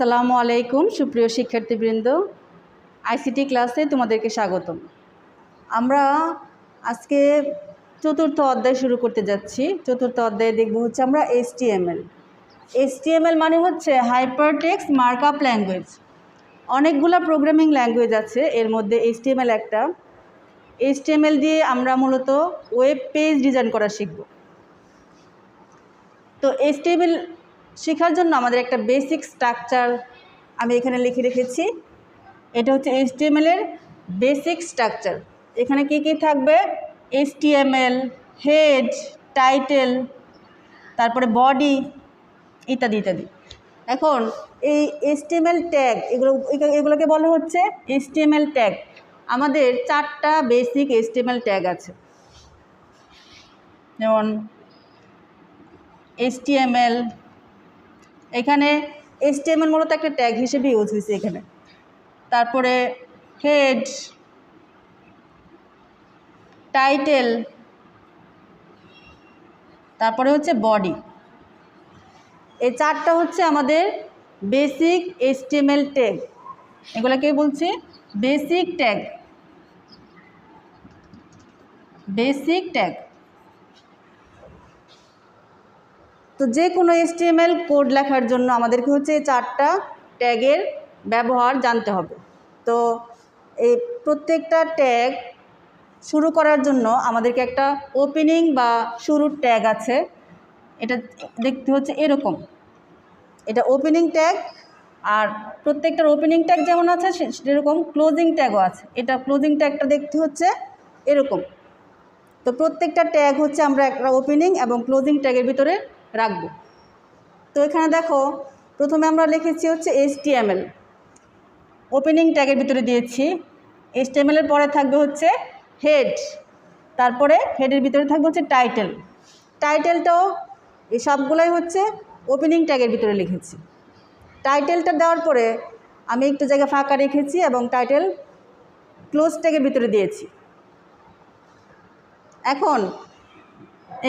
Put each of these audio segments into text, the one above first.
আসসালামু আলাইকুম সুপ্রিয় শিক্ষার্থীবৃন্দ, আইসিটি ক্লাসে তোমাদেরকে স্বাগতম। আমরা আজকে চতুর্থ অধ্যায় শুরু করতে যাচ্ছি। চতুর্থ অধ্যায়ে দেখব হচ্ছে আমরা HTML। HTML মানে হচ্ছে হাইপারটেক্সট মার্কআপ ল্যাঙ্গুয়েজ। অনেকগুলো প্রোগ্রামিং ল্যাঙ্গুয়েজ আছে, এর মধ্যে HTML একটা। HTML দিয়ে আমরা মূলত ওয়েব পেজ ডিজাইন করা শিখব। তো HTML শেখার জন্য আমাদের একটা বেসিক স্ট্রাকচার আমি এখানে লিখে রেখেছি। এটা হচ্ছে HTML এর বেসিক স্ট্রাকচার। এখানে কি কি থাকবে? HTML, হেড, টাইটেল, তারপরে বডি ইত্যাদি ইত্যাদি। এখন এই HTML ট্যাগ এগুলোকে বলা হচ্ছে HTML ট্যাগ। আমাদের 4টা বেসিক HTML ট্যাগ আছে, যেমন HTML। এখানে HTML মূলত একটা ট্যাগ হিসেবে ইউজ হয়েছে এখানে। তারপরে হেড, টাইটেল, তারপরে হচ্ছে বডি। এই 4টা হচ্ছে আমাদের বেসিক HTML ট্যাগ। এগুলোকে বলছি বেসিক ট্যাগ। Basic tag. তো যে কোনো HTML কোড লেখার জন্য আমাদেরকে হচ্ছে এই 4টা ট্যাগের ব্যবহার জানতে হবে। তো এই প্রত্যেকটা ট্যাগ শুরু করার জন্য আমাদেরকে একটা ওপেনিং বা শুরুর ট্যাগ আছে। এটা দেখতে হচ্ছে এরকম, এটা ওপেনিং ট্যাগ। আর প্রত্যেকটার ওপেনিং ট্যাগ যেমন আছে সেরকম ক্লোজিং ট্যাগও আছে। এটা ক্লোজিং ট্যাগটা দেখতে হচ্ছে এরকম। তো প্রত্যেকটা ট্যাগ হচ্ছে আমরা একটা ওপেনিং এবং ক্লোজিং ট্যাগের ভিতরে রাখব। তো এখানে দেখো, প্রথমে আমরা লিখেছি হচ্ছে HTML, ওপেনিং ট্যাগের ভিতরে দিয়েছি। HTML এর পরে থাকবে হচ্ছে হেড, তারপরে হেডের ভিতরে থাকবে হচ্ছে টাইটেল। টাইটেলটাও এই সবগুলাই হচ্ছে ওপেনিং ট্যাগের ভিতরে লিখেছি। টাইটেলটা দেওয়ার পরে আমি একটু জায়গা ফাঁকা রেখেছি এবং টাইটেল ক্লোজ ট্যাগের ভিতরে দিয়েছি। এখন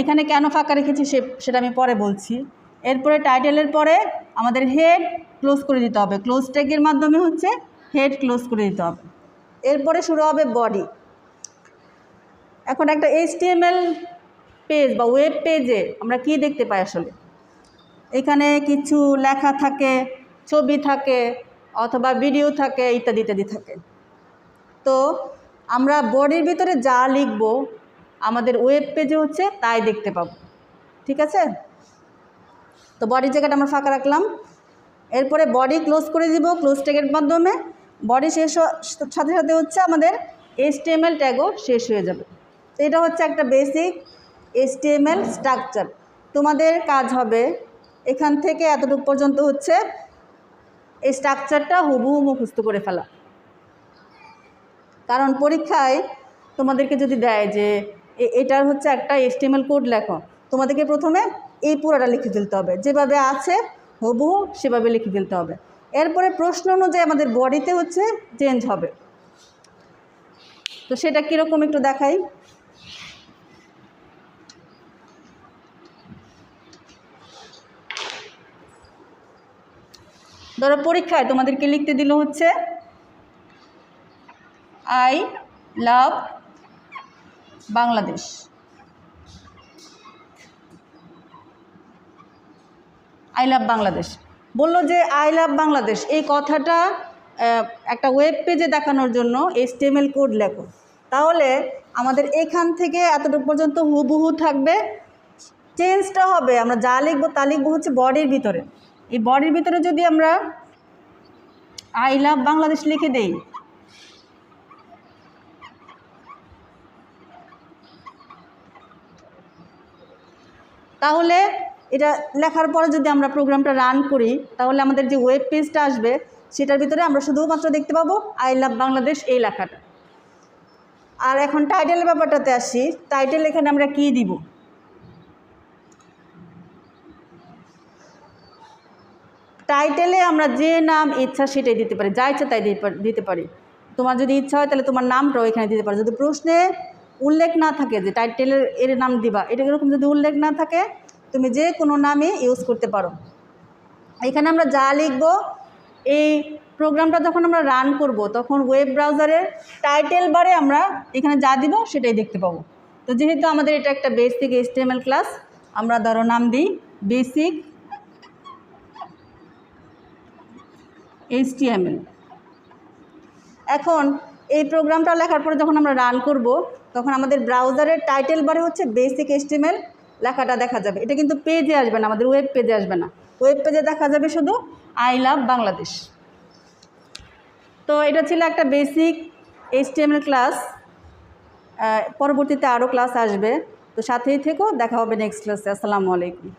এখানে কেন ফাঁকা রেখেছি সেটা আমি পরে বলছি। এরপরে টাইটেলের পরে আমাদের হেড ক্লোজ করে দিতে হবে, ক্লোজ ট্যাগের মাধ্যমে হচ্ছে হেড ক্লোজ করে দিতে হবে। এরপরে শুরু হবে বডি। এখন একটা HTML পেজ বা ওয়েব পেজে আমরা কি দেখতে পাই আসলে? এখানে কিছু লেখা থাকে, ছবি থাকে, অথবা ভিডিও থাকে, ইত্যাদি ইত্যাদি থাকে। তো আমরা বডির ভিতরে যা লিখব আমাদের ওয়েব পেজে হচ্ছে তাই দেখতে পাবো, ঠিক আছে? তো বডির জায়গাটা আমরা ফাঁকা রাখলাম। এরপরে বডি ক্লোজ করে দিব ক্লোজ ট্যাগের মাধ্যমে। বডি শেষ সাথে সাথে হচ্ছে আমাদের HTML ট্যাগও শেষ হয়ে যাবে। তো এটা হচ্ছে একটা বেসিক HTML স্ট্রাকচার। তোমাদের কাজ হবে এখান থেকে এতটুকু পর্যন্ত হচ্ছে এই স্ট্রাকচারটা হুবহু মুখস্থ করে ফেলা। কারণ পরীক্ষায় তোমাদেরকে যদি দেয় যে এটার হচ্ছে একটা HTML কোড লেখো, তোমাদেরকে প্রথমে এই পুরোটা লিখে ফেলতে হবে, যেভাবে আছে হুবহু সেভাবে লিখে ফেলতে হবে। এরপরে প্রশ্ন অনুযায়ী আমাদের বডিতে হচ্ছে চেঞ্জ হবে। তো সেটা কীরকম একটু দেখাই। ধরো পরীক্ষায় তোমাদেরকে লিখতে দিল হচ্ছে I love Bangladesh. I love Bangladesh বললো যে আই লাভ বাংলাদেশ এই কথাটা একটা ওয়েব পেজে দেখানোর জন্য HTML কোড লেখো। তাহলে আমাদের এখান থেকে এতটুকু পর্যন্ত হুবহু থাকবে। চেঞ্জটা হবে, আমরা যা লিখবো তা লিখবো হচ্ছে বডির ভিতরে। এই বডির ভিতরে যদি আমরা আই লাভ বাংলাদেশ লিখে দেই, তাহলে এটা লেখার পরে যদি আমরা প্রোগ্রামটা রান করি, তাহলে আমাদের যে ওয়েব পেজটা আসবে সেটার ভিতরে আমরা শুধুমাত্র দেখতে পাবো আই লাভ বাংলাদেশ এই লেখাটা। আর এখন টাইটেলের ব্যাপারটাতে আসি। টাইটেল এখানে আমরা কি দিব? টাইটেলে আমরা যে নাম ইচ্ছা সেটাই দিতে পারি, যা ইচ্ছা তাই দিতে পারি। তোমার যদি ইচ্ছা হয় তাহলে তোমার নামটাও এখানে দিতে পারো। যদি প্রশ্নে উল্লেখ না থাকে যে টাইটেলের এর নাম দিবা, এটা এরকম যদি উল্লেখ না থাকে তুমি যে কোনো নামে ইউজ করতে পারো। এখানে আমরা যা লিখব এই প্রোগ্রামটা যখন আমরা রান করব তখন ওয়েব ব্রাউজারের টাইটেল বারে আমরা এখানে যা দিব সেটাই দেখতে পাবো। তো যেহেতু আমাদের এটা একটা বেসিক HTML ক্লাস, আমরা ধরো নাম দিই বেসিক HTML। এখন এই প্রোগ্রামটা লেখার পরে যখন আমরা রান করব তখন আমাদের ব্রাউজারের টাইটেল বারে হচ্ছে বেসিক HTML লেখাটা দেখা যাবে। এটা কিন্তু পেজে আসবে না, আমাদের ওয়েব পেজে আসবে না, ওয়েব পেজে দেখা যাবে শুধু আই লাভ বাংলাদেশ। তো এটা ছিল একটা বেসিক HTML ক্লাস। পরবর্তীতে আরও ক্লাস আসবে, তো সাথেই থেকো, দেখা হবে নেক্সট ক্লাসে। আসসালামু আলাইকুম।